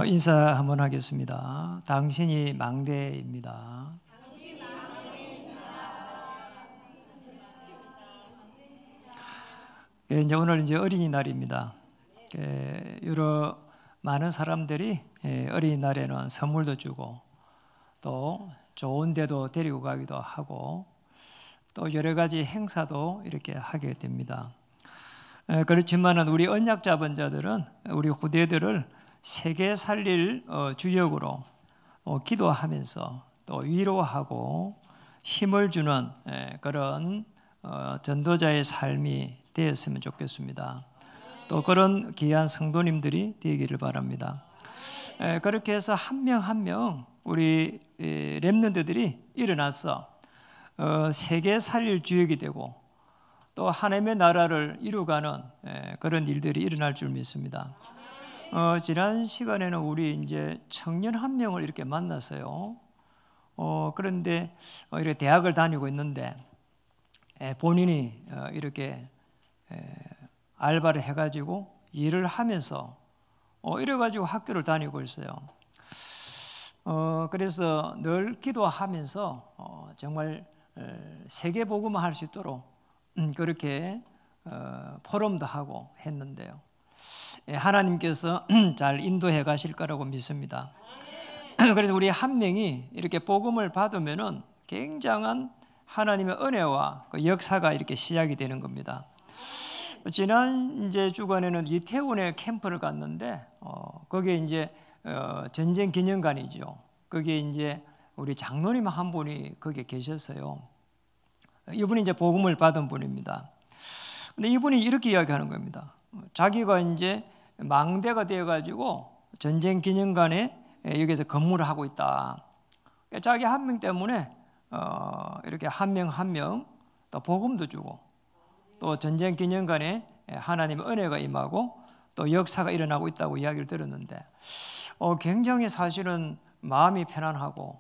인사 한번 하겠습니다. 당신이 망대입니다. 이제 오늘 어린이날입니다. 여러 많은 사람들이 어린이날에는 선물도 주고 또 좋은 데도 데리고 가기도 하고 또 여러 가지 행사도 이렇게 하게 됩니다. 그렇지만 우리 언약 잡은 자들은 우리 후대들을 세계 살릴 주역으로 기도하면서 또 위로하고 힘을 주는 그런 전도자의 삶이 되었으면 좋겠습니다. 또 그런 귀한 성도님들이 되기를 바랍니다. 그렇게 해서 한 명 한 명 우리 렘넌트들이 일어나서 세계 살릴 주역이 되고 또 하나님의 나라를 이루가는 그런 일들이 일어날 줄 믿습니다. 지난 시간에는 우리 이제 청년 한 명을 이렇게 만났어요. 그런데 이렇게 대학을 다니고 있는데 본인이 이렇게 알바를 해가지고 일을 하면서 이래가지고 학교를 다니고 있어요. 그래서 늘 기도하면서 정말 세계 복음을 할 수 있도록 그렇게 포럼도 하고 했는데요. 하나님께서 잘 인도해 가실 거라고 믿습니다. 그래서 우리 한 명이 이렇게 복음을 받으면은 굉장한 하나님의 은혜와 그 역사가 이렇게 시작이 되는 겁니다. 지난 이제 주간에는 이태원에 캠프를 갔는데 거기에 이제 전쟁 기념관이죠. 거기에 이제 우리 장로님 한 분이 거기에 계셨어요. 이분이 이제 복음을 받은 분입니다. 근데 이분이 이렇게 이야기하는 겁니다. 자기가 이제 망대가 되어가지고 전쟁 기념관에 여기서 근무를 하고 있다. 자기 한 명 때문에 이렇게 한 명 한 명 또 복음도 주고 또 전쟁 기념관에 하나님의 은혜가 임하고 또 역사가 일어나고 있다고 이야기를 들었는데 굉장히 사실은 마음이 편안하고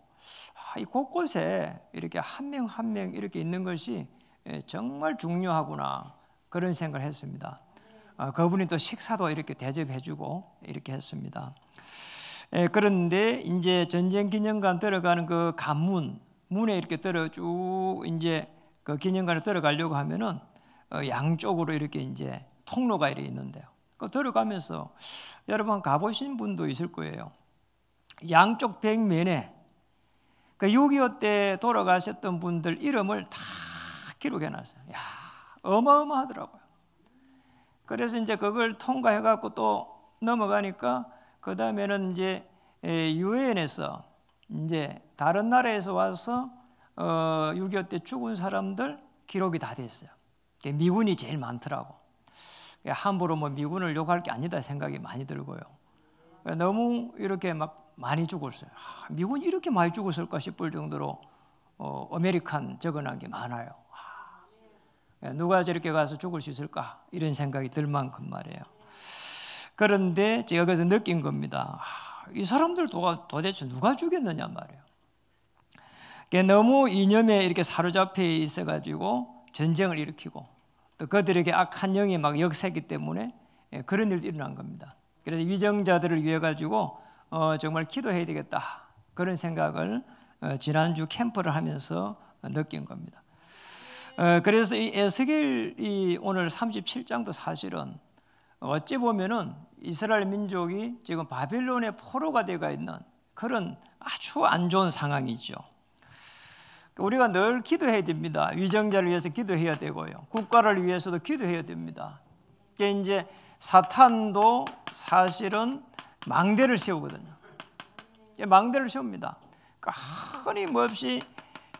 이 곳곳에 이렇게 한 명 한 명 이렇게 있는 것이 정말 중요하구나 그런 생각을 했습니다. 그분이 또 식사도 이렇게 대접해주고 이렇게 했습니다. 그런데 이제 전쟁기념관 들어가는 그 관문 문에 이렇게 쭉 이제 그 기념관에 들어가려고 하면은 양쪽으로 이렇게 이제 통로가 이렇게 있는데요. 그 들어가면서 여러분 가보신 분도 있을 거예요. 양쪽 벽면에 그 6.25 때 돌아가셨던 분들 이름을 다 기록해놨어요. 야, 어마어마하더라고요. 그래서 이제 그걸 통과해갖고 또 넘어가니까 그 다음에는 이제 유엔에서 이제 다른 나라에서 와서 6.25 때 죽은 사람들 기록이 다 됐어요. 미군이 제일 많더라고. 함부로 뭐 미군을 욕할 게 아니다 생각이 많이 들고요. 너무 이렇게 막 많이 죽었어요. 미군이 이렇게 많이 죽었을까 싶을 정도로 아메리칸 적어놓은 게 많아요. 누가 저렇게 가서 죽을 수 있을까 이런 생각이 들 만큼 말이에요. 그런데 제가 그래서 느낀 겁니다. 이 사람들 도대체 누가 죽였느냐 말이에요. 너무 이념에 이렇게 사로잡혀 있어가지고 전쟁을 일으키고 또 그들에게 악한 영이 막 역사했기 때문에 그런 일이 일어난 겁니다. 그래서 위정자들을 위해 가지고 정말 기도해야 되겠다 그런 생각을 지난주 캠프를 하면서 느낀 겁니다. 그래서 이 에스겔이 오늘 37장도 사실은 어찌 보면은 이스라엘 민족이 지금 바벨론의 포로가 되어 있는 그런 아주 안 좋은 상황이죠. 우리가 늘 기도해야 됩니다. 위정자를 위해서 기도해야 되고요. 국가를 위해서도 기도해야 됩니다. 이제 사탄도 사실은 망대를 세우거든요. 망대를 세웁니다. 끊임없이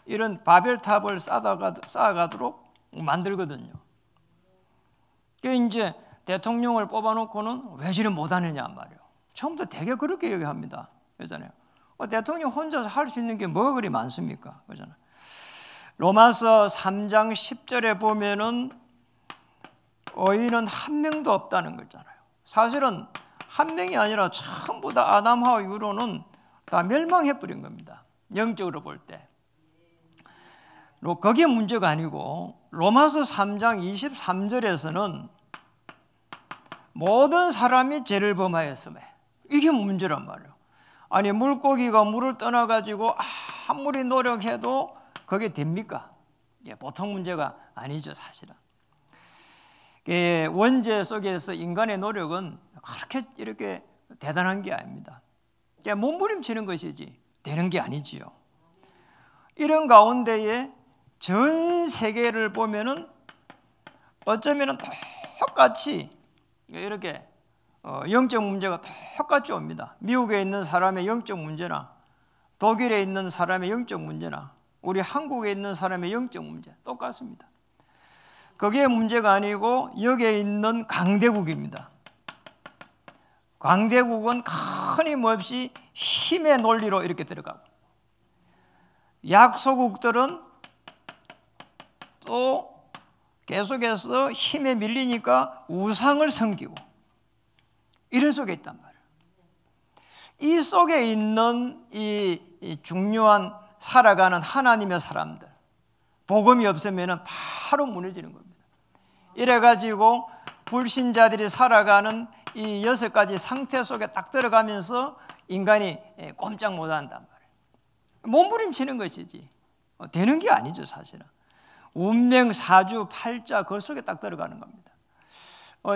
이런 바벨탑을 쌓아가도록 만들거든요. 이제 대통령을 뽑아놓고는 왜 저래 못하느냐 말이에요. 처음부터 되게 그렇게 얘기합니다. 그러잖아요. 대통령 혼자서 할 수 있는 게 뭐가 그리 많습니까? 그러잖아요. 로마서 3장 10절에 보면은 의인은 한 명도 없다는 거잖아요. 사실은 한 명이 아니라 전부 다 아담하와 이후로는 다 멸망해버린 겁니다. 영적으로 볼 때. 그게 문제가 아니고 로마서 3장 23절에서는 모든 사람이 죄를 범하였음에 이게 문제란 말이에요. 아니 물고기가 물을 떠나가지고 아무리 노력해도 그게 됩니까? 보통 문제가 아니죠, 사실은. 원죄 속에서 인간의 노력은 그렇게 이렇게 대단한 게 아닙니다. 몸부림치는 것이지 되는 게 아니지요. 이런 가운데에 전 세계를 보면은 어쩌면은 똑같이 이렇게 영적 문제가 똑같이 옵니다. 미국에 있는 사람의 영적 문제나 독일에 있는 사람의 영적 문제나 우리 한국에 있는 사람의 영적 문제 똑같습니다. 그게 문제가 아니고 여기에 있는 강대국입니다. 강대국은 끊임없이 힘의 논리로 이렇게 들어가고, 약소국들은 또 계속해서 힘에 밀리니까 우상을 섬기고 이런 속에 있단 말이에요. 이 속에 있는 이 중요한 살아가는 하나님의 사람들, 복음이 없으면 바로 무너지는 겁니다. 이래가지고 불신자들이 살아가는 이 6가지 상태 속에 딱 들어가면서 인간이 꼼짝 못한단 말이에요. 몸부림치는 것이지 되는 게 아니죠, 사실은. 운명, 사주, 팔자 그 속에 딱 들어가는 겁니다.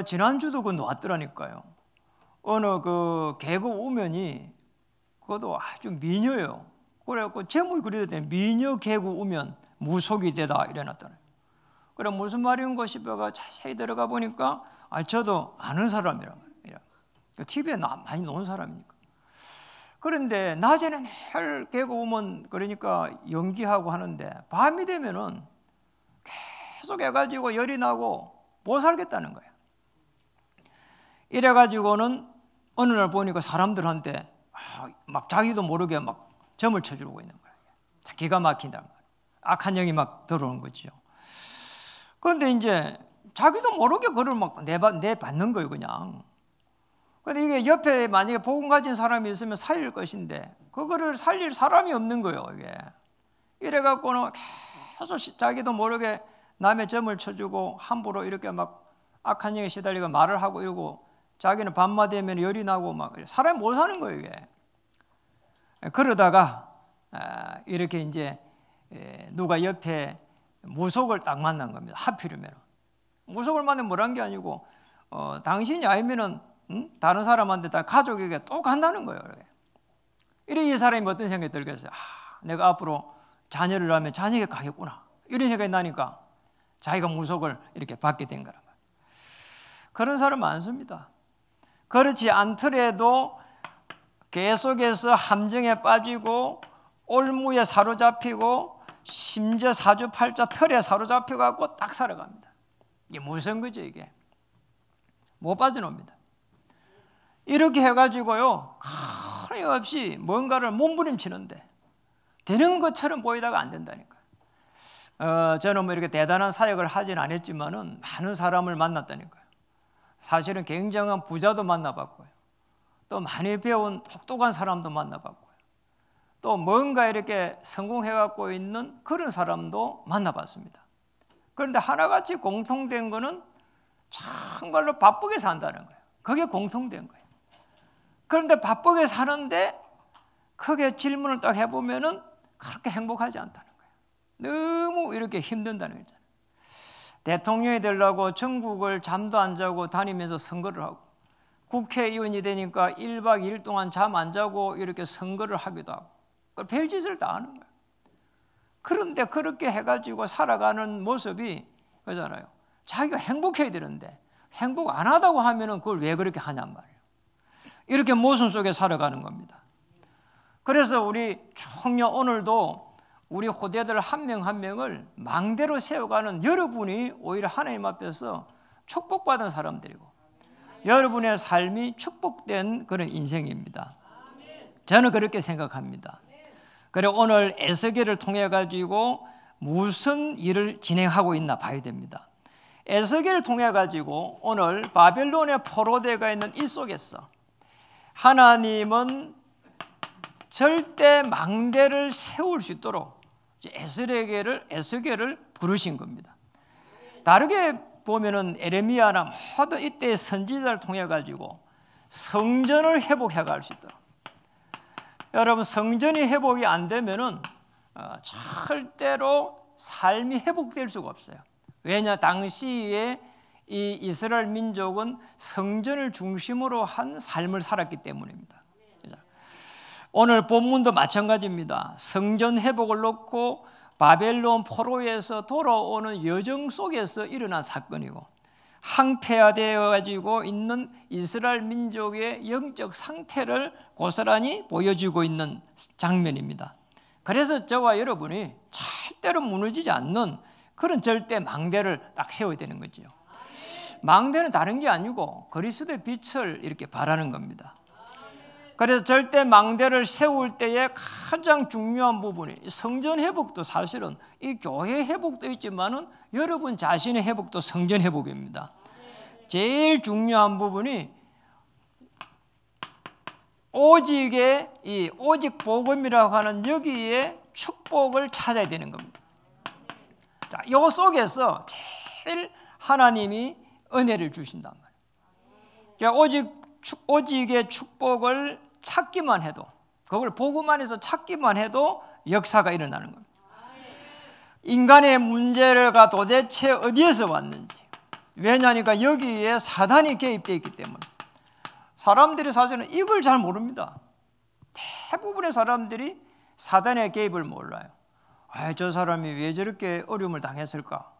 지난주도 그 놓았더라니까요. 어느 그 개그 우면이 그것도 아주 미녀예요. 그래갖고 제목이 그래도 미녀 개그 우면 무속이 되다 이래놨더라고요. 그래 무슨 말인가 싶어가 자세히 들어가 보니까 저도 아는 사람이란 말이에요. TV에 많이 나온 사람이니까. 그런데 낮에는 헬 개그 우면 그러니까 연기하고 하는데 밤이 되면은 계속 해가지고 열이 나고 못 살겠다는 거예요. 이래가지고는 어느 날 보니까 사람들한테 막 자기도 모르게 막 점을 쳐주고 있는 거예요. 기가 막힌단 말이에요. 악한 영이 막 들어오는 거죠. 그런데 이제 자기도 모르게 그걸 막 내받는 거예요, 그냥. 근데 이게 옆에 만약에 복음 가진 사람이 있으면 살릴 것인데 그거를 살릴 사람이 없는 거예요, 이게. 이래갖고는 계속 자기도 모르게 남의 점을 쳐주고 함부로 이렇게 막 악한 영에 시달리고 말을 하고 이러고 자기는 밤마 되면 열이 나고 막 사람이 못 사는 거예요, 이게. 그러다가 이렇게 이제 누가 옆에 무속을 딱 만난 겁니다. 하필이면 무속을 만나면 뭐란 게 아니고 당신이 아니면은 다른 사람한테 다 가족에게 또 간다는 거예요. 이래 이 사람이 어떤 생각이 들겠어요? 내가 앞으로 자녀를 낳으면 자녀에게 가겠구나 이런 생각이 나니까 자기가 무속을 이렇게 받게 된 거란 말이에요. 그런 사람 많습니다. 그렇지 않더라도 계속해서 함정에 빠지고 올무에 사로잡히고 심지어 사주팔자 틀에 사로잡혀 갖고 딱 살아갑니다. 이게 무슨 거죠, 이게? 못 빠져나옵니다. 이렇게 해가지고요 끊임없이 뭔가를 몸부림치는데 되는 것처럼 보이다가 안 된다니까요. 저는 뭐 이렇게 대단한 사역을 하진 않았지만은 많은 사람을 만났다니까요. 사실은 굉장한 부자도 만나봤고요, 또 많이 배운 똑똑한 사람도 만나봤고요, 또 뭔가 이렇게 성공해갖고 있는 그런 사람도 만나봤습니다. 그런데 하나같이 공통된 거는 정말로 바쁘게 산다는 거예요. 그게 공통된 거예요. 그런데 바쁘게 사는데 크게 질문을 딱 해보면은 그렇게 행복하지 않다는 거예요. 너무 이렇게 힘든다는 거잖아요. 대통령이 되려고 전국을 잠도 안 자고 다니면서 선거를 하고 국회의원이 되니까 1박 2일 동안 잠 안 자고 이렇게 선거를 하기도 하고 별짓을 다 하는 거예요. 그런데 그렇게 해가지고 살아가는 모습이 그잖아요. 자기가 행복해야 되는데 행복 안 하다고 하면은 그걸 왜 그렇게 하냔 말이에요. 이렇게 모순 속에 살아가는 겁니다. 그래서 우리 청년 오늘도 우리 후대들 한 명 한 명을 망대로 세워가는 여러분이 오히려 하나님 앞에서 축복받은 사람들이고 여러분의 삶이 축복된 그런 인생입니다. 저는 그렇게 생각합니다. 그리고 오늘 에스겔을 통해 가지고 무슨 일을 진행하고 있나 봐야 됩니다. 에스겔을 통해 가지고 오늘 바벨론의 포로대가 있는 이 속에서 하나님은 절대 망대를 세울 수 있도록 에스겔을 부르신 겁니다. 다르게 보면은 에레미야나 모든 이때의 선지자를 통해 가지고 성전을 회복해 갈 수 있도록. 여러분, 성전이 회복이 안 되면은 절대로 삶이 회복될 수가 없어요. 왜냐, 당시에 이 이스라엘 민족은 성전을 중심으로 한 삶을 살았기 때문입니다. 오늘 본문도 마찬가지입니다. 성전 회복을 놓고 바벨론 포로에서 돌아오는 여정 속에서 일어난 사건이고, 항폐화되어 가지고 있는 이스라엘 민족의 영적 상태를 고스란히 보여주고 있는 장면입니다. 그래서 저와 여러분이 절대로 무너지지 않는 그런 절대 망대를 딱 세워야 되는 거죠. 망대는 다른 게 아니고 그리스도의 빛을 이렇게 바라는 겁니다. 그래서 절대 망대를 세울 때에 가장 중요한 부분이 성전 회복도 사실은 이 교회 회복도 있지만은 여러분 자신의 회복도 성전 회복입니다. 제일 중요한 부분이 오직의 이 오직 복음이라고 하는 여기에 축복을 찾아야 되는 겁니다. 자, 이 속에서 제일 하나님이 은혜를 주신단 말이에요. 그러니까 오직의 축복을 찾기만 해도, 그걸 복음 안에서 찾기만 해도 역사가 일어나는 겁니다. 인간의 문제가 도대체 어디에서 왔는지, 왜냐하니까 여기에 사단이 개입되어 있기 때문에 사람들이 사실은 이걸 잘 모릅니다. 대부분의 사람들이 사단의 개입을 몰라요. 저 사람이 왜 저렇게 어려움을 당했을까?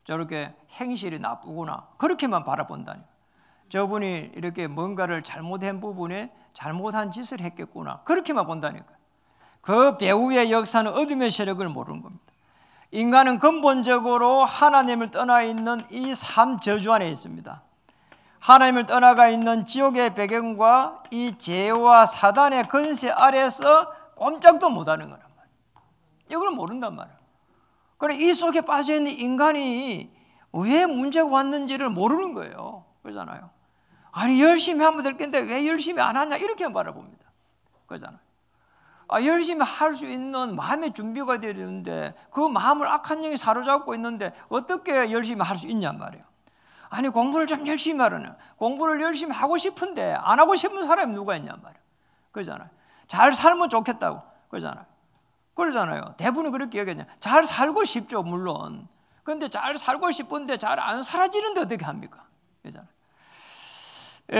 저렇게 행실이 나쁘구나. 그렇게만 바라본다니까. 저분이 이렇게 뭔가를 잘못한 부분에 잘못한 짓을 했겠구나. 그렇게만 본다니까. 그 배후의 역사는 어둠의 세력을 모르는 겁니다. 인간은 근본적으로 하나님을 떠나 있는 이 삶 저주 안에 있습니다. 하나님을 떠나가 있는 지옥의 배경과 이 죄와 사단의 권세 아래서 꼼짝도 못하는 거란 말이에요. 이걸 모른단 말이에요. 그래, 이 속에 빠져있는 인간이 왜 문제가 왔는지를 모르는 거예요. 그러잖아요. 아니, 열심히 하면 될 건데 왜 열심히 안 하냐, 이렇게 바라봅니다. 그러잖아요. 열심히 할 수 있는 마음의 준비가 되어 있는데 그 마음을 악한 영이 사로잡고 있는데 어떻게 열심히 할 수 있냔 말이에요. 아니, 공부를 좀 열심히 하려면 공부를 열심히 하고 싶은데 안 하고 싶은 사람이 누가 있냔 말이에요. 그러잖아요. 잘 살면 좋겠다고 그러잖아요. 대부분 그렇게 얘기하냐. 잘 살고 싶죠, 물론. 그런데 잘 살고 싶은데 잘 안 살아지는데 어떻게 합니까? 그러잖아요.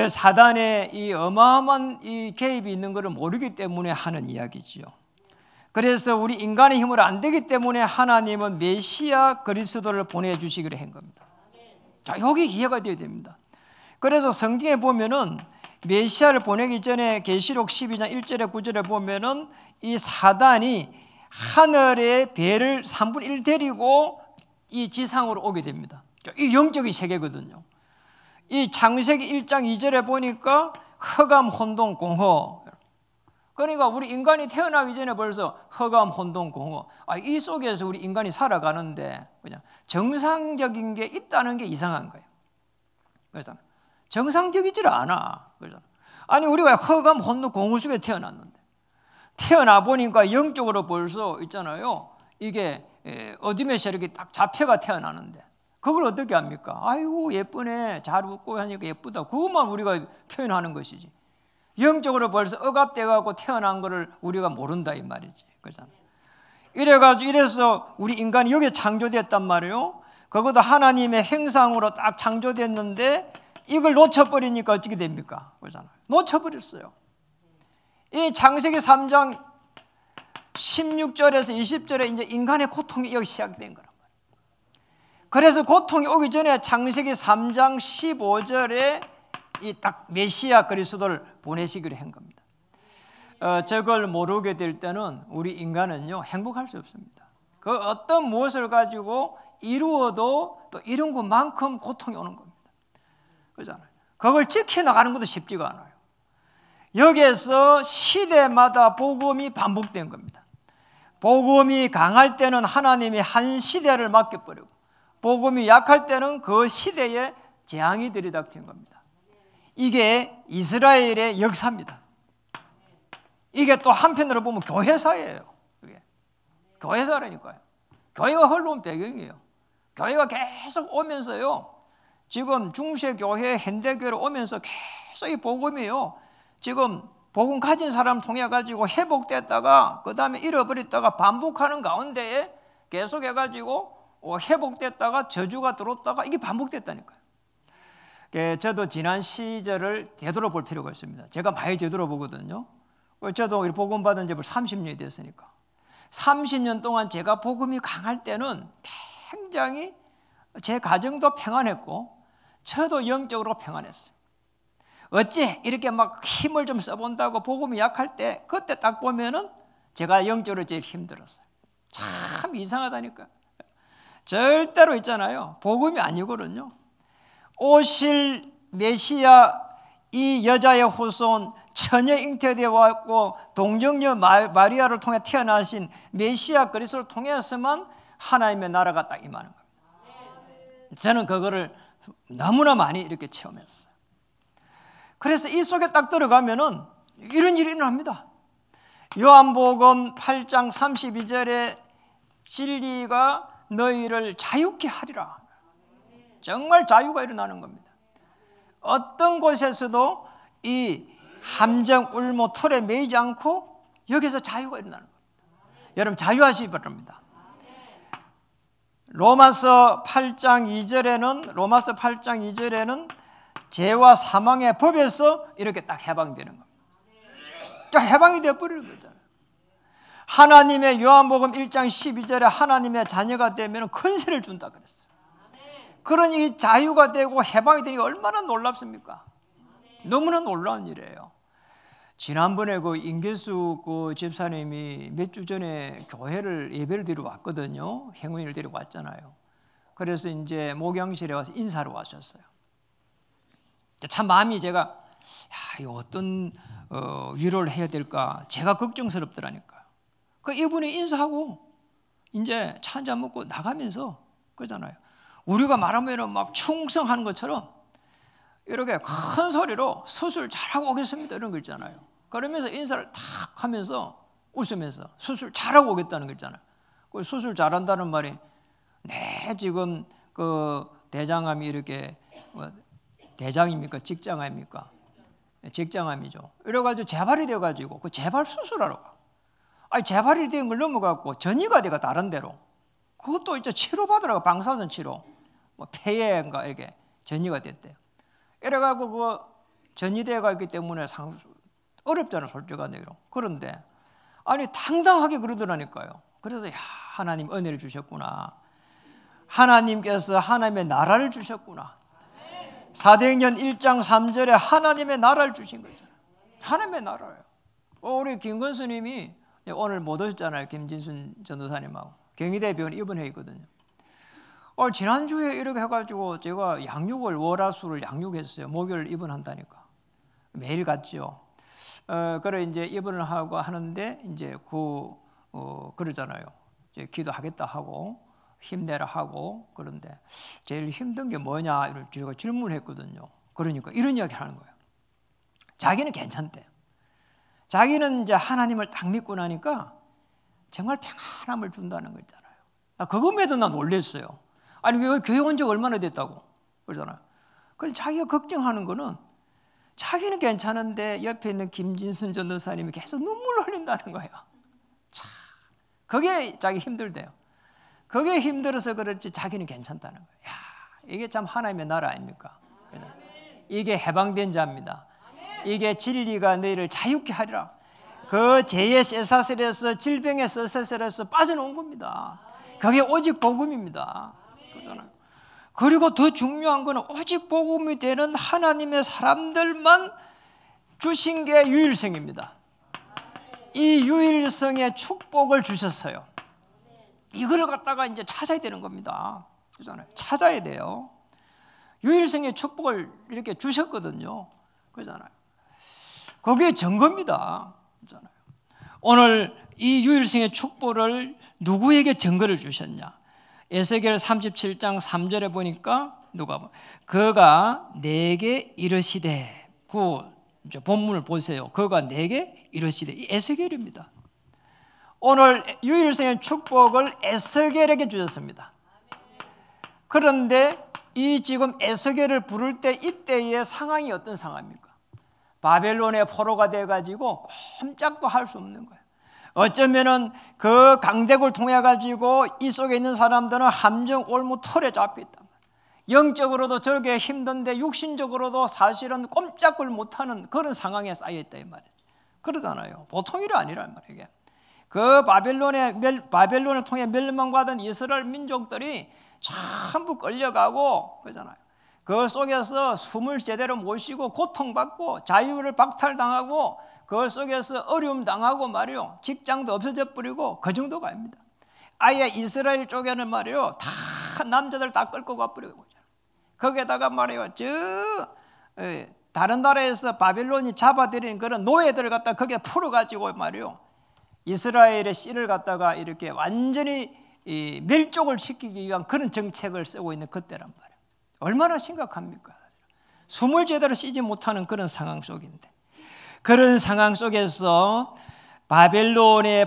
사단의 이 어마어마한 이 개입이 있는 것을 모르기 때문에 하는 이야기지요. 그래서 우리 인간의 힘으로 안 되기 때문에 하나님은 메시아 그리스도를 보내주시기로 한 겁니다. 자, 여기 이해가 되어야 됩니다. 그래서 성경에 보면은 메시아를 보내기 전에 계시록 12장 1절에 9절에 보면은 이 사단이 하늘의 배를 3분의 1 데리고 이 지상으로 오게 됩니다. 이 영적인 세계거든요. 이 창세기 1장 2절에 보니까 흑암, 혼돈, 공허. 그러니까 우리 인간이 태어나기 전에 벌써 흑암, 혼돈, 공허. 이 속에서 우리 인간이 살아가는데 그냥 정상적인 게 있다는 게 이상한 거예요. 그렇잖아요. 정상적이질 않아. 그렇잖아요. 아니, 우리가 흑암, 혼돈, 공허 속에 태어났는데 태어나 보니까 영적으로 벌써 있잖아요. 이게 어둠의 세력이 딱 잡혀가 태어나는데 그걸 어떻게 합니까? 아이고, 예쁘네. 잘 웃고 하니까 예쁘다. 그것만 우리가 표현하는 것이지. 영적으로 벌써 억압돼가지고 태어난 거를 우리가 모른다 이 말이지. 그렇잖아요. 이래서 우리 인간이 여기에 창조됐단 말이에요. 그것도 하나님의 형상으로 딱 창조됐는데 이걸 놓쳐버리니까 어떻게 됩니까? 그렇잖아요. 놓쳐버렸어요. 이 창세기 3장 16절에서 20절에 이제 인간의 고통이 여기 시작된 거란 말이에요. 그래서 고통이 오기 전에 창세기 3장 15절에 이 딱 메시아 그리스도를 보내시기로 한 겁니다. 저걸 모르게 될 때는 우리 인간은요 행복할 수 없습니다. 그 어떤 무엇을 가지고 이루어도 또 이룬 것만큼 고통이 오는 겁니다. 그렇잖아요. 그걸 지켜나가는 것도 쉽지가 않아요. 여기에서 시대마다 복음이 반복된 겁니다. 복음이 강할 때는 하나님이 한 시대를 맡겨버리고 복음이 약할 때는 그 시대에 재앙이 들이닥친 겁니다. 이게 이스라엘의 역사입니다. 이게 또 한편으로 보면 교회사예요. 그게. 교회사라니까요. 교회가 흘러온 배경이에요. 교회가 계속 오면서요 지금 중세교회 현대교회로 오면서 계속 이 복음이요, 지금 복음 가진 사람 통해 가지고 회복됐다가 그 다음에 잃어버렸다가 반복하는 가운데에 계속 해가지고 회복됐다가 저주가 들어왔다가 이게 반복됐다니까요. 저도 지난 시절을 되돌아볼 필요가 있습니다. 제가 많이 되돌아보거든요. 저도 복음 받은 지 30년이 됐으니까 30년 동안 제가 복음이 강할 때는 굉장히 제 가정도 평안했고 저도 영적으로 평안했어요. 어째 이렇게 막 힘을 좀 써본다고 복음이 약할 때 그때 딱 보면은 제가 영적으로 제일 힘들었어요. 참 이상하다니까. 절대로 있잖아요, 복음이 아니거든요. 오실 메시아, 이 여자의 후손, 처녀 잉태되어 왔고 동정녀 마리아를 통해 태어나신 메시아 그리스도를 통해서만 하나님의 나라가 딱 임하는 겁니다. 저는 그거를 너무나 많이 이렇게 체험했어요. 그래서 이 속에 딱 들어가면은 이런 일이 일어납니다. 요한복음 8장 32절에 진리가 너희를 자유케 하리라. 정말 자유가 일어나는 겁니다. 어떤 곳에서도 이 함정, 울모, 틀에 매이지 않고 여기서 자유가 일어나는 겁니다. 여러분 자유하시기 바랍니다. 로마서 8장 2절에는 죄와 사망의 법에서 이렇게 딱 해방되는 겁니다. 해방이 되어버리는 거잖아요. 하나님의 요한복음 1장 12절에 하나님의 자녀가 되면 권세를 준다 그랬어요. 그러니 자유가 되고 해방이 되니까 얼마나 놀랍습니까? 너무나 놀라운 일이에요. 지난번에 그 임계수 그 집사님이 몇 주 전에 교회를 예배를 드리러 왔거든요. 행운이를 데리고 왔잖아요. 그래서 이제 목양실에 와서 인사를 왔었어요. 참 마음이 제가 이거 어떤 위로를 해야 될까 제가 걱정스럽더라니까요. 그 이분이 인사하고 이제 차 한잔 먹고 나가면서 그러잖아요. 우리가 말하면 막 충성하는 것처럼 이렇게 큰 소리로 수술 잘하고 오겠습니다 이런 거 있잖아요. 그러면서 인사를 탁 하면서 웃으면서 수술 잘하고 오겠다는 거 있잖아요. 그 수술 잘한다는 말이 지금 그 대장암이 이렇게 대장입니까? 직장암입니까? 직장암이죠. 이래가지고 재발이 돼가지고 그 재발 수술하러 가. 아니 재발이 된 걸 넘어갖고 전이가 돼가 다른 데로 그것도 이제 치료받으라고 방사선 치료 뭐 폐에인가 이렇게 전이가 됐대요. 이래가지고 그 전이대가 있기 때문에 어렵잖아요, 솔직한 얘기로. 그런데 아니 당당하게 그러더라니까요. 그래서 하나님 은혜를 주셨구나. 하나님께서 하나님의 나라를 주셨구나. 사도행전 1장 3절에 하나님의 나라를 주신 거잖아요. 하나님의 나라예요. 우리 김건수님이 오늘 못 오셨잖아요. 김진순 전도사님하고 경희대 병원 입원해 있거든요. 지난주에 이렇게 해가지고 제가 양육을 월화수를 양육했어요. 목요일 입원한다니까 매일 갔죠. 그래 이제 입원을 하고 하는데 이제 그러잖아요. 이제 기도하겠다 하고 힘내라 하고 그런데 제일 힘든 게 뭐냐 이런 제가 질문했거든요. 그러니까 이런 이야기를 하는 거예요. 자기는 괜찮대요. 자기는 이제 하나님을 딱 믿고 나니까 정말 평안함을 준다는 거 있잖아요. 그것에도 나 놀랐어요. 아니 왜 교회 온 지 얼마나 됐다고 그러잖아요. 그래서 자기가 걱정하는 거는 자기는 괜찮은데 옆에 있는 김진순 전도사님이 계속 눈물 흘린다는 거예요. 참, 그게 자기 힘들대요. 그게 힘들어서 그렇지 자기는 괜찮다는 거예요. 이게 참 하나님의 나라 아닙니까? 이게 해방된 자입니다. 이게 진리가 너희를 자유케 하리라. 그 죄의 쇠사슬에서 질병의 쇠사슬에서 빠져나온 겁니다. 그게 오직 복음입니다. 그렇잖아요. 그리고 더 중요한 거는 오직 복음이 되는 하나님의 사람들만 주신 게 유일성입니다. 이 유일성의 축복을 주셨어요. 이걸 갖다가 이제 찾아야 되는 겁니다. 그렇잖아요. 찾아야 돼요. 유일성의 축복을 이렇게 주셨거든요. 그렇잖아요. 그게 증거입니다. 그렇잖아요. 오늘 이 유일성의 축복을 누구에게 증거를 주셨냐? 에스겔 37장 3절에 보니까 그가 내게 이르시되 이제 본문을 보세요. 그가 내게 이르시되 이 에스겔입니다. 오늘 유일성의 축복을 에스겔에게 주셨습니다. 그런데 이 지금 에스겔을 부를 때 이때의 상황이 어떤 상황입니까? 바벨론의 포로가 돼가지고 꼼짝도 할 수 없는 거예요. 어쩌면은 그 강대국을 통해 가지고 이 속에 있는 사람들은 함정 올무 털에 잡혀 있단 말이에요. 영적으로도 저렇게 힘든데 육신적으로도 사실은 꼼짝을 못하는 그런 상황에 쌓여 있다 이 말이에요. 그러잖아요. 보통 일이 아니란 말이에요. 그 바벨론을 통해 멸망받은 이스라엘 민족들이 전부 끌려가고 그러잖아요. 그 속에서 숨을 제대로 못 쉬고 고통받고 자유를 박탈당하고 그 속에서 어려움 당하고 말이요, 직장도 없어져 버리고 그 정도가 아닙니다. 아예 이스라엘 쪽에는 말이요, 다 남자들 다 끌고 가버리고 거기에다가 말이요, 다른 나라에서 바벨론이 잡아들인 그런 노예들을 갖다 거기에 풀어가지고 말이요, 이스라엘의 씨를 갖다가 이렇게 완전히 멸종을 시키기 위한 그런 정책을 쓰고 있는 그때란 말이에요. 얼마나 심각합니까? 숨을 제대로 쉬지 못하는 그런 상황 속인데, 그런 상황 속에서 바벨론을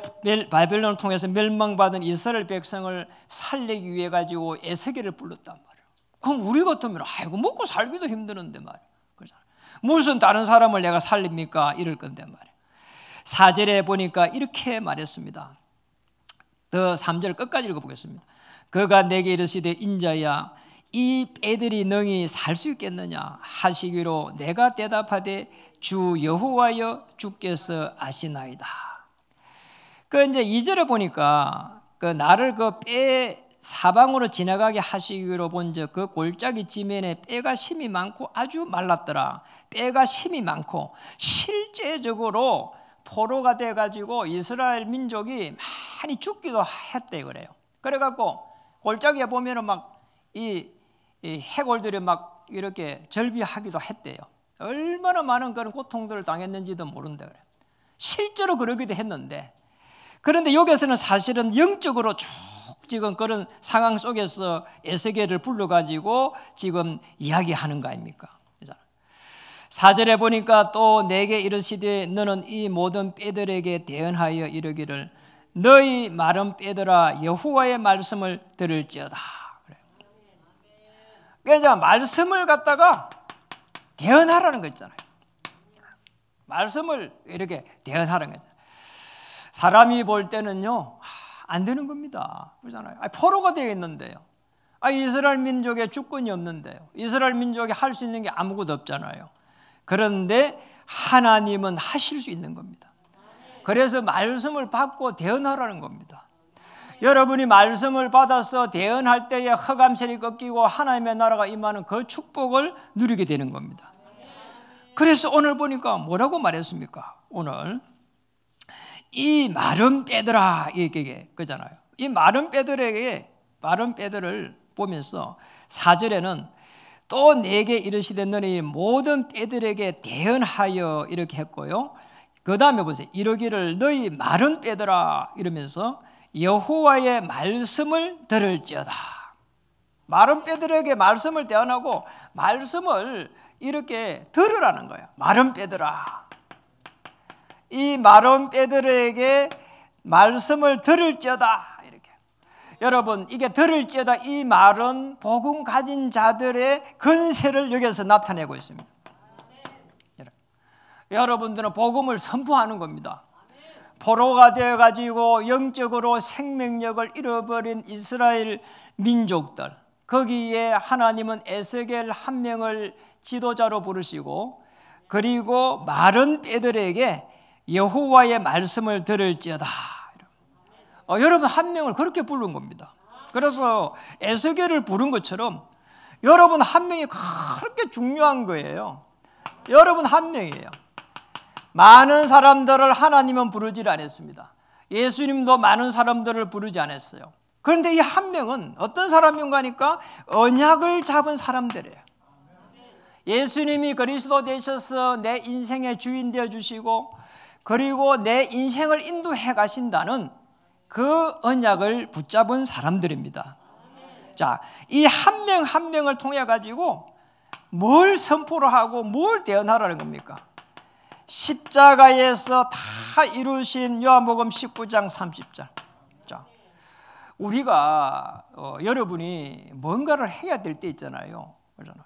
통해서 멸망받은 이스라엘 백성을 살리기 위해 가지고 에스겔을 불렀단 말이에요. 그럼 우리 같으면 아이고 먹고 살기도 힘드는데 말이에요. 그렇잖아요. 무슨 다른 사람을 내가 살립니까? 이럴 건데 말이에요. 4절에 보니까 이렇게 말했습니다. 더 3절 끝까지 읽어보겠습니다. 그가 내게 이르시되 인자야 이 뼈들이 능히 살 수 있겠느냐 하시기로 내가 대답하되 주 여호와여 주께서 아시나이다. 그 이제 2절에 보니까 그 나를 그 뼈 사방으로 지나가게 하시기로 본즉 그 골짜기 지면에 뼈가 심이 많고 아주 말랐더라. 뼈가 심이 많고 실제적으로 포로가 돼가지고 이스라엘 민족이 많이 죽기도 했대 그래요. 그래갖고 골짜기에 보면은 막 이 해골들이 막 이렇게 절비하기도 했대요. 얼마나 많은 그런 고통들을 당했는지도 모른다 그래요. 실제로 그러기도 했는데, 그런데 여기서는 사실은 영적으로 쭉 지금 그런 상황 속에서 에스겔을 불러가지고 지금 이야기하는 거 아닙니까? 4절에 보니까 또 내게 이르시되 너는 이 모든 뼈들에게 대언하여 이르기를 너희 마른 뼈들아 여호와의 말씀을 들을지어다. 그러니까 말씀을 갖다가 대언하라는 거 있잖아요. 말씀을 이렇게 대언하라는 거죠. 사람이 볼 때는요 안 되는 겁니다. 그렇잖아요. 포로가 되어 있는데요. 이스라엘 민족의 주권이 없는데요. 이스라엘 민족이 할 수 있는 게 아무것도 없잖아요. 그런데 하나님은 하실 수 있는 겁니다. 그래서 말씀을 받고 대언하라는 겁니다. 여러분이 말씀을 받아서 대언할 때에 흑암셀이 꺾이고 하나님의 나라가 임하는 그 축복을 누리게 되는 겁니다. 그래서 오늘 보니까 뭐라고 말했습니까? 오늘 이 마른 뼈들아 이게 그잖아요. 이 마른 뼈들에게 마른 뼈들을 보면서 4절에는 또 내게 이르시되 너희 모든 뼈들에게 대언하여 이렇게 했고요. 그 다음에 보세요. 이르기를 너희 마른 뼈들아 이러면서 여호와의 말씀을 들을지어다. 마른 뼈들에게 말씀을 대언하고 말씀을 이렇게 들으라는 거예요. 마른 뼈들아. 이 마른 뼈들에게 말씀을 들을지어다. 이렇게. 여러분 이게 들을지어다 이 말은 복음 가진 자들의 권세를 여기서 나타내고 있습니다. 여러분들은 복음을 선포하는 겁니다. 포로가 되어가지고 영적으로 생명력을 잃어버린 이스라엘 민족들, 거기에 하나님은 에스겔 한 명을 지도자로 부르시고 그리고 마른 뼈들에게 여호와의 말씀을 들을지어다. 여러분 한 명을 그렇게 부른 겁니다. 그래서 에스겔을 부른 것처럼 여러분 한 명이 그렇게 중요한 거예요. 여러분 한 명이에요. 많은 사람들을 하나님은 부르지 않았습니다. 예수님도 많은 사람들을 부르지 않았어요. 그런데 이 한 명은 어떤 사람인가 하니까 언약을 잡은 사람들이에요. 예수님이 그리스도 되셔서 내 인생의 주인 되어주시고 그리고 내 인생을 인도해 가신다는 그 언약을 붙잡은 사람들입니다. 자, 이 한 명 한 명을 통해 가지고 뭘 선포를 하고 뭘 대언하라는 겁니까? 십자가에서 다 이루신 요한복음 19장 30절. 자, 우리가 여러분이 뭔가를 해야 될 때 있잖아요. 그러잖아요.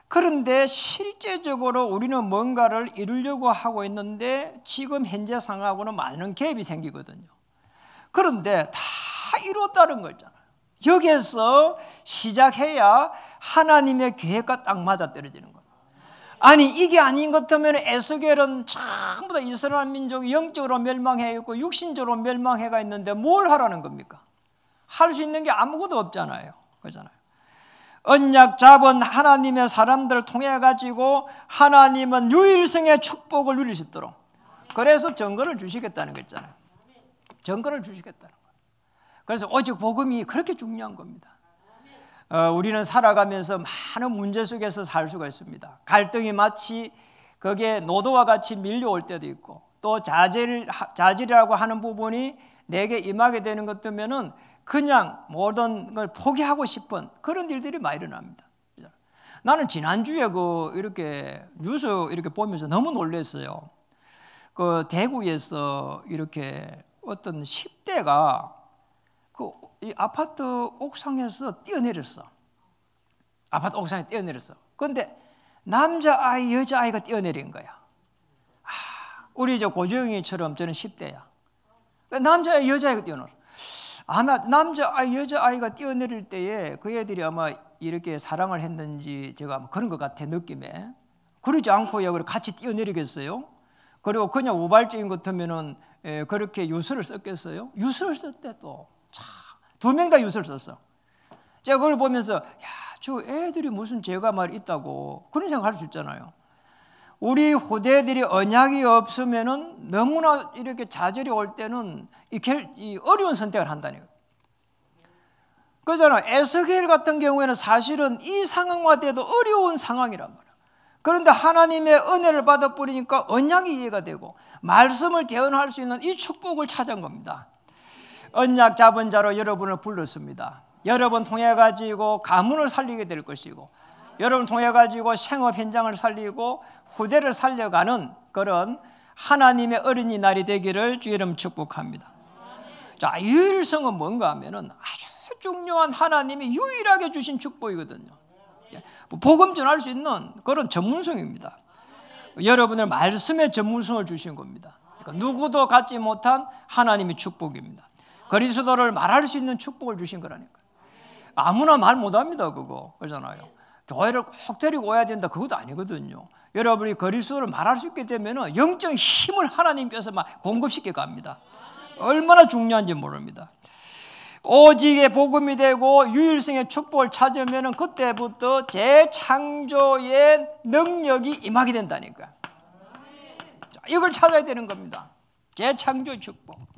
그런데 실제적으로 우리는 뭔가를 이루려고 하고 있는데 지금 현재 상황하고는 많은 갭이 생기거든요. 그런데 다 이뤘다는 거잖아요. 여기에서 시작해야 하나님의 계획과 딱 맞아떨어지는 거예요. 아니 이게 아닌 것 같으면 에스겔은 전부 다 이스라엘 민족이 영적으로 멸망해 있고 육신적으로 멸망해가 있는데 뭘 하라는 겁니까? 할 수 있는 게 아무것도 없잖아요. 그렇잖아요. 언약 잡은 하나님의 사람들을 통해 가지고 하나님은 유일성의 축복을 누릴 수 있도록 그래서 정권을 주시겠다는 거 있잖아요. 정권을 주시겠다는 거예요. 그래서 오직 복음이 그렇게 중요한 겁니다. 우리는 살아가면서 많은 문제 속에서 살 수가 있습니다. 갈등이 마치 거기에 노도와 같이 밀려올 때도 있고 또 자질이라고 하는 부분이 내게 임하게 되는 것 때문에는 그냥 모든 걸 포기하고 싶은 그런 일들이 많이 일어납니다. 나는 지난주에 이렇게 뉴스 이렇게 보면서 너무 놀랐어요. 그 대구에서 이렇게 어떤 10대가 이 아파트 옥상에서 뛰어내렸어. 아파트 옥상에 뛰어내렸어. 그런데 남자아이, 여자아이가 뛰어내린 거야. 우리 고조영이처럼 저는 10대야. 남자아이, 여자아이가 뛰어내렸어. 아마 남자아이, 여자아이가 뛰어내릴 때에 그 애들이 아마 이렇게 사랑을 했는지 제가 아마 그런 것 같아, 느낌에. 그러지 않고 같이 뛰어내리겠어요? 그리고 그냥 우발적인 것 같으면은 그렇게 유서를 썼겠어요? 유서를 썼대 또. 두 명 다 유서를 썼어. 제가 그걸 보면서 야, 저 애들이 무슨 죄가 있다고 그런 생각할 수 있잖아요. 우리 후대들이 언약이 없으면은 너무나 이렇게 좌절이 올 때는 이 어려운 선택을 한다니까요. 그러잖아요. 에스겔 같은 경우에는 사실은 이 상황과 돼도 어려운 상황이란 말이에요. 그런데 하나님의 은혜를 받아 버리니까 언약이 이해가 되고 말씀을 대언할 수 있는 이 축복을 찾은 겁니다. 언약 잡은 자로 여러분을 불렀습니다. 여러분 통해 가지고 가문을 살리게 될 것이고 여러분 통해 가지고 생업 현장을 살리고 후대를 살려가는 그런 하나님의 어린이날이 되기를 주 이름 축복합니다. 자, 유일성은 뭔가 하면은 아주 중요한 하나님이 유일하게 주신 축복이거든요. 복음 전할 수 있는 그런 전문성입니다. 여러분을 말씀의 전문성을 주신 겁니다. 그러니까 누구도 갖지 못한 하나님의 축복입니다. 그리스도를 말할 수 있는 축복을 주신 거라니까요. 아무나 말 못합니다. 그러잖아요. 교회를 꼭 데리고 와야 된다 그것도 아니거든요. 여러분이 그리스도를 말할 수 있게 되면 영적 힘을 하나님께서 막 공급시켜 갑니다. 얼마나 중요한지 모릅니다. 오직의 복음이 되고 유일성의 축복을 찾으면 그때부터 재창조의 능력이 임하게 된다니까요. 이걸 찾아야 되는 겁니다. 재창조의 축복.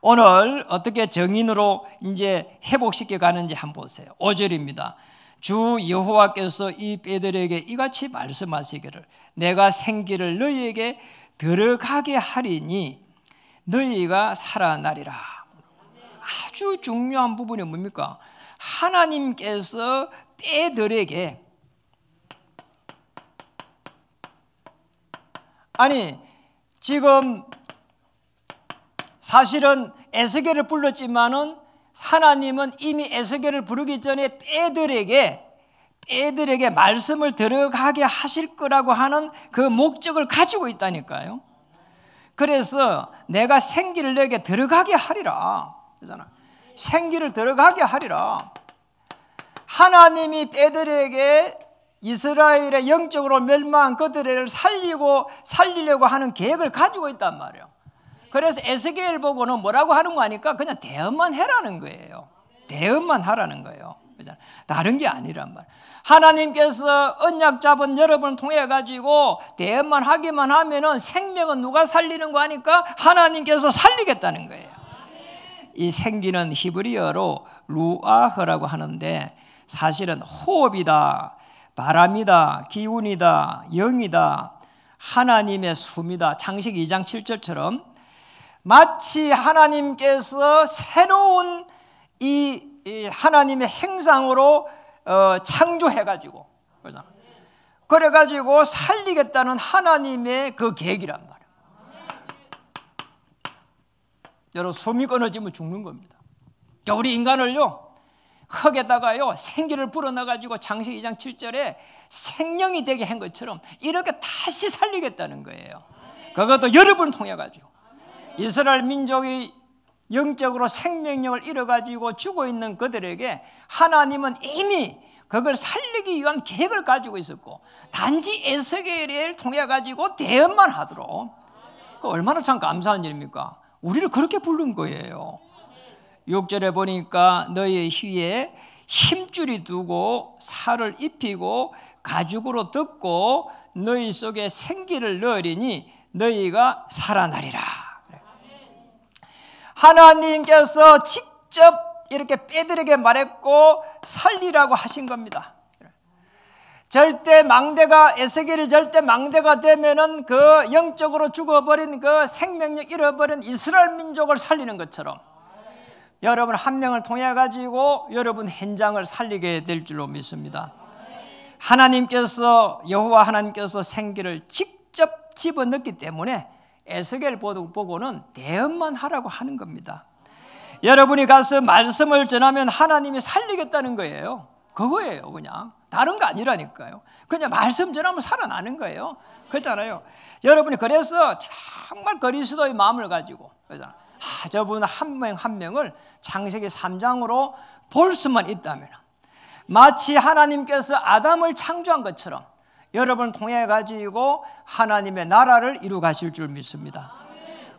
오늘 어떻게 정인으로 이제 회복시켜 가는지 한번 보세요. 5절입니다. 주 여호와께서 이 뼈들에게 이같이 말씀하시기를 내가 생기를 너희에게 들어가게 하리니 너희가 살아나리라. 아주 중요한 부분이 뭡니까? 하나님께서 뼈들에게 아니 지금 사실은 에스겔을 불렀지만은 하나님은 이미 에스겔을 부르기 전에 뼈들에게 말씀을 들어가게 하실 거라고 하는 그 목적을 가지고 있다니까요. 그래서 내가 생기를 내게 들어가게 하리라. 그러잖아. 생기를 들어가게 하리라. 하나님이 뼈들에게 이스라엘의 영적으로 멸망한 그들을 살리려고 하는 계획을 가지고 있단 말이에요. 그래서 에스겔 보고는 뭐라고 하는 거 아니까 그냥 대언만 해라는 거예요. 대언만 하라는 거예요. 다른 게 아니란 말이에요. 하나님께서 언약 잡은 여러분을 통해 가지고 대언만 하기만 하면은 생명은 누가 살리는 거 아니까 하나님께서 살리겠다는 거예요. 이 생기는 히브리어로 루아흐라고 하는데 사실은 호흡이다, 바람이다, 기운이다, 영이다, 하나님의 숨이다. 창세기 2장 7절처럼 마치 하나님께서 새로운 이 하나님의 행상으로 창조해가지고 그래가지고 살리겠다는 하나님의 그 계획이란 말이에요. 여러분 숨이 끊어지면 죽는 겁니다. 우리 인간을요, 흙에다가요 생기를 불어넣어가지고 창세기 2장 7절에 생명이 되게 한 것처럼 이렇게 다시 살리겠다는 거예요. 그것도 여러분을 통해 가지고. 이스라엘 민족이 영적으로 생명력을 잃어가지고 죽어있는 그들에게 하나님은 이미 그걸 살리기 위한 계획을 가지고 있었고, 단지 에스겔을 통해 가지고 대언만 하도록. 얼마나 참 감사한 일입니까? 우리를 그렇게 부른 거예요. 6절에 보니까 너희의 휘에 힘줄이 두고 살을 입히고 가죽으로 덮고 너희 속에 생기를 넣으리니 너희가 살아나리라. 하나님께서 직접 이렇게 빼들에게 말했고 살리라고 하신 겁니다. 절대 망대가, 에스겔이 절대 망대가 되면은 그 영적으로 죽어버린 그 생명력 잃어버린 이스라엘 민족을 살리는 것처럼 여러분 한 명을 통해 가지고 여러분 현장을 살리게 될 줄로 믿습니다. 하나님께서, 여호와 하나님께서 생기를 직접 집어넣기 때문에 에스겔 보고는 대언만 하라고 하는 겁니다. 여러분이 가서 말씀을 전하면 하나님이 살리겠다는 거예요. 그거예요. 그냥 다른 거 아니라니까요. 그냥 말씀 전하면 살아나는 거예요. 그렇잖아요. 여러분이 그래서 정말 그리스도의 마음을 가지고, 그렇잖아요. 저분 한 명 한 명을 창세기 3장으로 볼 수만 있다면 마치 하나님께서 아담을 창조한 것처럼 여러분을 통해 가지고 하나님의 나라를 이루 가실 줄 믿습니다.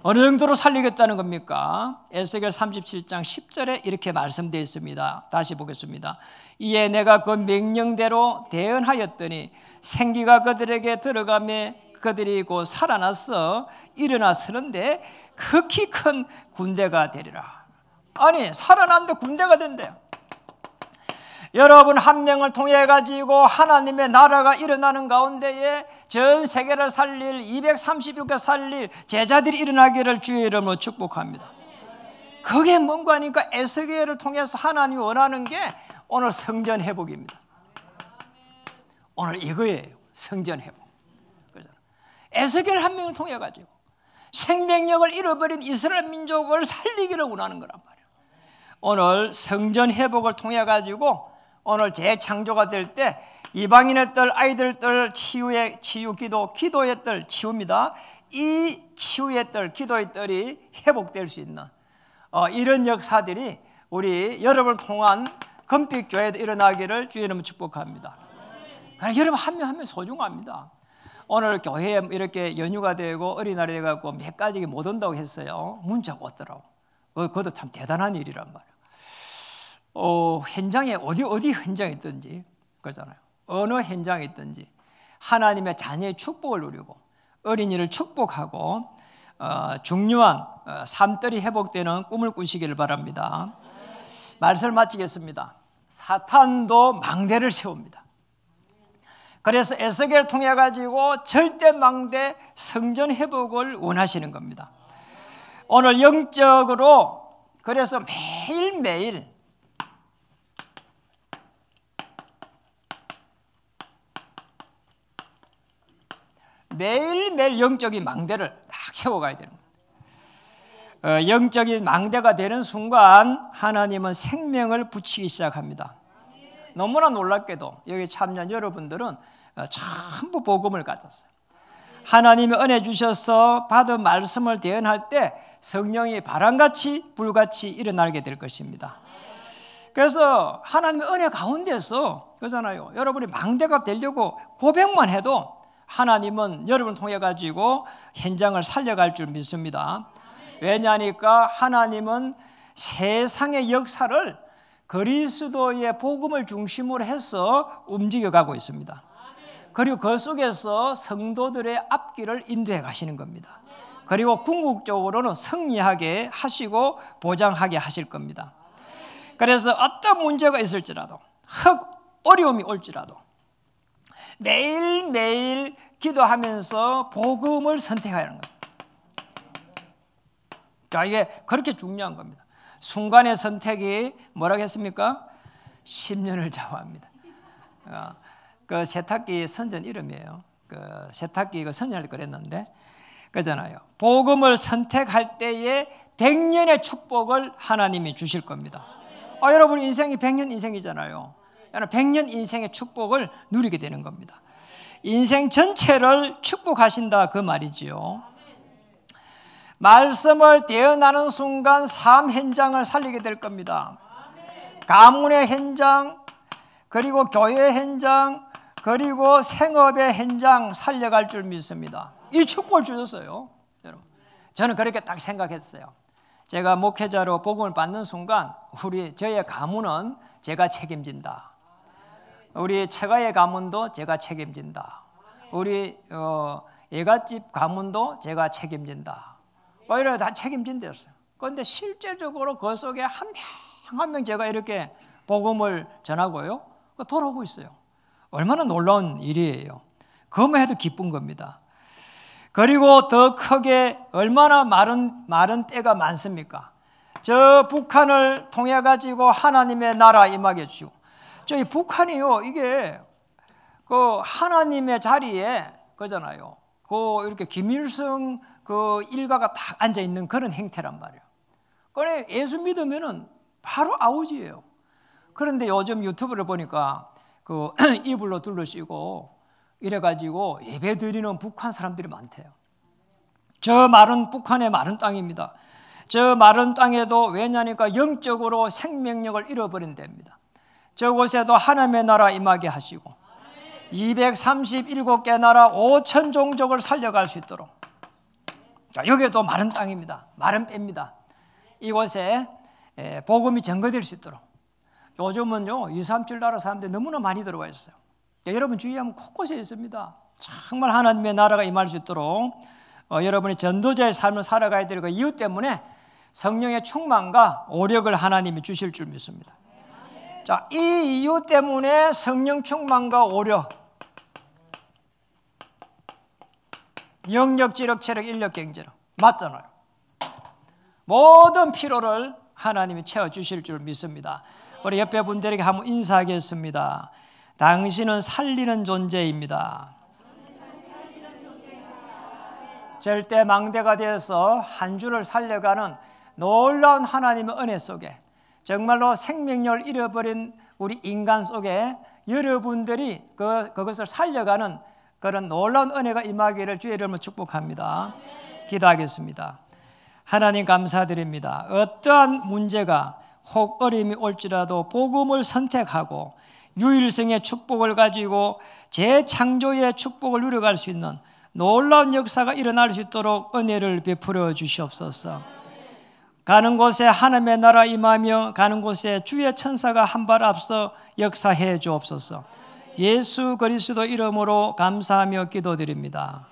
어느 정도로 살리겠다는 겁니까? 에스겔 37장 10절에 이렇게 말씀되어 있습니다. 다시 보겠습니다. 이에 내가 그 명령대로 대언하였더니 생기가 그들에게 들어가며 그들이 곧 살아나서 일어나 서는데 극히 큰 군대가 되리라. 아니, 살아났는데 군대가 된대요. 여러분 한 명을 통해 가지고 하나님의 나라가 일어나는 가운데에 전 세계를 살릴 236개 살릴 제자들이 일어나기를 주의 이름으로 축복합니다. 그게 뭔가 하니까 에스겔을 통해서 하나님이 원하는 게 오늘 성전 회복입니다. 오늘 이거예요. 성전 회복. 에스겔 한 명을 통해 가지고 생명력을 잃어버린 이스라엘 민족을 살리기를 원하는 거란 말이에요. 오늘 성전 회복을 통해 가지고 오늘 재창조가 될 때 이방인의 뜰, 아이들 뜰, 치유의 치유, 기도의 뜰, 치유입니다. 이 치유의 뜰, 기도의 뜰이 회복될 수 있는 이런 역사들이 우리 여러분을 통한 금빛교회도 일어나기를 주의 이름으로 축복합니다. 그러나 여러분 한 명 한 명 소중합니다. 오늘 교회에 이렇게 연휴가 되고 어린날이 돼갖고 몇 가지 못 온다고 했어요. 문자가 왔더라고. 그것도 참 대단한 일이란 말이에요. 현장에 어디 현장에 있든지, 그러잖아요. 어느 현장에 있든지 하나님의 자녀의 축복을 누리고 어린이를 축복하고 중요한 삶들이 회복되는 꿈을 꾸시기를 바랍니다. 말씀을 마치겠습니다. 사탄도 망대를 세웁니다. 그래서 에스겔을 통해 가지고 절대 망대 성전 회복을 원하시는 겁니다. 오늘 영적으로 그래서 매일매일 영적인 망대를 딱 세워가야 되는 거예요. 영적인 망대가 되는 순간 하나님은 생명을 붙이기 시작합니다. 너무나 놀랍게도 여기 참여한 여러분들은 전부 복음을 가졌어요. 하나님이 은혜 주셔서 받은 말씀을 대언할 때 성령이 바람같이 불같이 일어나게 될 것입니다. 그래서 하나님의 은혜 가운데서, 그러잖아요, 여러분이 망대가 되려고 고백만 해도 하나님은 여러분을 통해 가지고 현장을 살려갈 줄 믿습니다. 왜냐하니까 하나님은 세상의 역사를 그리스도의 복음을 중심으로 해서 움직여가고 있습니다. 그리고 그 속에서 성도들의 앞길을 인도해 가시는 겁니다. 그리고 궁극적으로는 승리하게 하시고 보장하게 하실 겁니다. 그래서 어떤 문제가 있을지라도, 어려움이 올지라도 매일매일 기도하면서 복음을 선택하는 거예요. 자, 이게 그렇게 중요한 겁니다. 순간의 선택이 뭐라고 했습니까? 10년을 좌우합니다. 그 세탁기 선전 이름이에요. 그 세탁기 그 선전할 때 그랬는데, 그잖아요. 복음을 선택할 때에 100년의 축복을 하나님이 주실 겁니다. 여러분 인생이 100년 인생이잖아요. 100년 인생의 축복을 누리게 되는 겁니다. 인생 전체를 축복하신다 그 말이지요. 말씀을 대언하는 순간 삶 현장을 살리게 될 겁니다. 가문의 현장, 그리고 교회 현장, 그리고 생업의 현장 살려갈 줄 믿습니다. 이 축복을 주셨어요. 여러분, 저는 그렇게 딱 생각했어요. 제가 목회자로 복음을 받는 순간 저의 가문은 제가 책임진다. 우리 처가의 가문도 제가 책임진다. 우리 예갓집 가문도 제가 책임진다. 이래 다 책임진댔어요. 그런데 실제적으로 그 속에 한 명 한 명 제가 이렇게 복음을 전하고요, 돌아오고 있어요. 얼마나 놀라운 일이에요. 그것만 해도 기쁜 겁니다. 그리고 더 크게 얼마나 마른 때가 많습니까? 저 북한을 통해 가지고 하나님의 나라 임하게 주시고, 저희 북한이요, 이게 그 하나님의 자리에 그잖아요. 이렇게 김일성 그 일가가 딱 앉아 있는 그런 행태란 말이에요. 그래 예수 믿으면은 바로 아우지예요. 그런데 요즘 유튜브를 보니까 그 이불로 둘러쓰고 이래가지고 예배 드리는 북한 사람들이 많대요. 저 마른 북한의 마른 땅입니다. 저 마른 땅에도 왜냐니까 영적으로 생명력을 잃어버린 데입니다. 저곳에도 하나님의 나라 임하게 하시고 237개 나라 5천 종족을 살려갈 수 있도록, 여기도 마른 땅입니다. 마른 빼입니다. 이곳에 복음이 전거될 수 있도록. 요즘은요 237 나라 사람들이 너무나 많이 들어와 있어요. 여러분 주의하면 곳곳에 있습니다. 정말 하나님의 나라가 임할 수 있도록 여러분이 전도자의 삶을 살아가야 될 그 이유 때문에 성령의 충만과 오력을 하나님이 주실 줄 믿습니다. 자, 이 이유 때문에 성령 충만과 오력, 영력, 지력, 체력, 인력, 경제력 맞잖아요. 모든 필요를 하나님이 채워주실 줄 믿습니다. 우리 옆에 분들에게 한번 인사하겠습니다. 당신은 살리는 존재입니다. 절대 망대가 되어서 한 주를 살려가는 놀라운 하나님의 은혜 속에, 정말로 생명력을 잃어버린 우리 인간 속에 여러분들이 그것을 살려가는 그런 놀라운 은혜가 임하기를 주의 이름으로 축복합니다. 기도하겠습니다. 하나님 감사드립니다. 어떠한 문제가 혹 어려움이 올지라도 복음을 선택하고 유일성의 축복을 가지고 재창조의 축복을 누려갈 수 있는 놀라운 역사가 일어날 수 있도록 은혜를 베풀어 주시옵소서. 가는 곳에 하나님의 나라 임하며 가는 곳에 주의 천사가 한 발 앞서 역사해 주옵소서. 예수 그리스도 이름으로 감사하며 기도드립니다.